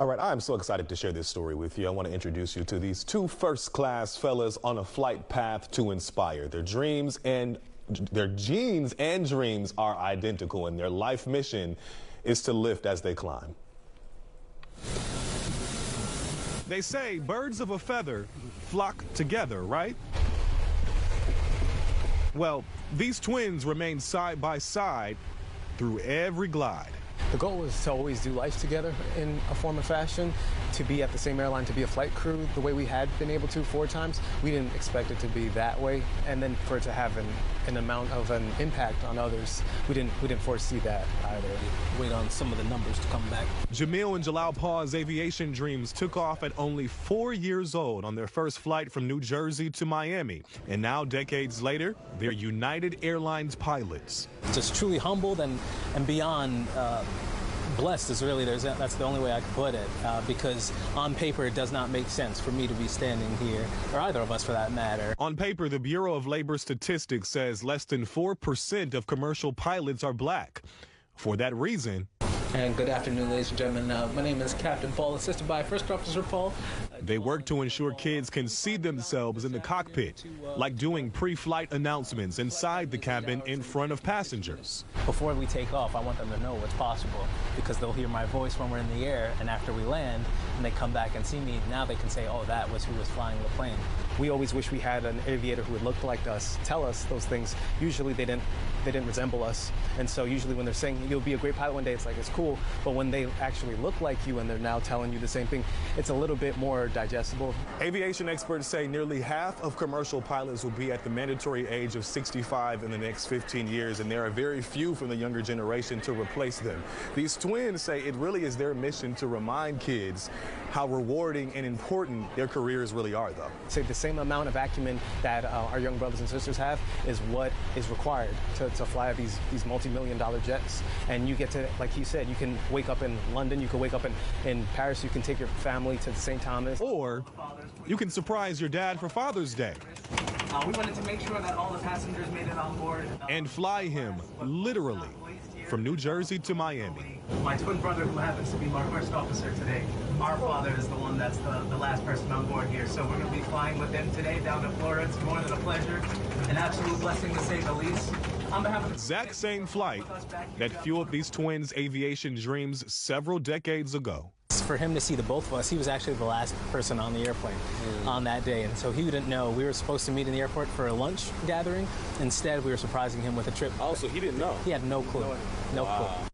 All right, I'm so excited to share this story with you. I want to introduce you to these two first-class fellas on a flight path to inspire. Their genes and dreams are identical, and their life mission is to lift as they climb. They say birds of a feather flock together, right? Well, these twins remain side by side through every glide. The goal was to always do life together in a form or fashion, to be at the same airline, to be a flight crew the way we had been able to 4 times. We didn't expect it to be that way, and then for it to have an amount of an impact on others, we didn't foresee that either. Wait on some of the numbers to come back. Jamil and Jalal Paw's aviation dreams took off at only 4 years old on their first flight from New Jersey to Miami, and now decades later, they're United Airlines pilots. Just truly humbled and beyond blessed is really, that's the only way I could put it, because on paper it does not make sense for me to be standing here, or either of us for that matter. On paper, the Bureau of Labor Statistics says less than 4% of commercial pilots are black. For that reason, And good afternoon, ladies and gentlemen. My name is Captain Paul, assisted by First Officer Paul. They work to ensure kids can see themselves in the cockpit, like doing pre-flight announcements inside the cabin in front of passengers. Before we take off, I want them to know what's possible, because they'll hear my voice when we're in the air, and after we land, and they come back and see me, now they can say, oh, that was who was flying the plane. We always wish we had an aviator who would look like us, tell us those things. Usually they didn't resemble us, and so usually when they're saying you'll be a great pilot one day, it's like, it's cool, but when they actually look like you and they're now telling you the same thing, it's a little bit more digestible. Aviation experts say nearly half of commercial pilots will be at the mandatory age of 65 in the next 15 years, and there are very few from the younger generation to replace them. These twins say it really is their mission to remind kids how rewarding and important their careers really are, though. Say the same amount of acumen that our young brothers and sisters have is what is required to fly these multi-million-dollar jets. And you get to, like he said, you can wake up in London, you can wake up in Paris, you can take your family to St. Thomas. Or you can surprise your dad for Father's Day. We wanted to make sure that all the passengers made it on board. And fly him, literally, from New Jersey to Miami. My twin brother, who happens to be our first officer today, our father is the one that's the last person on board here. So we're going to be flying with him today down to Florida. It's more than a pleasure, an absolute blessing to say the least. On behalf of the exact same flight that fueled these twins' aviation dreams several decades ago. For him to see the both of us, he was actually the last person on the airplane on that day, and so he didn't know. We were supposed to meet in the airport for a lunch gathering. Instead, we were surprising him with a trip. Oh, so he didn't know? He had no clue. No clue.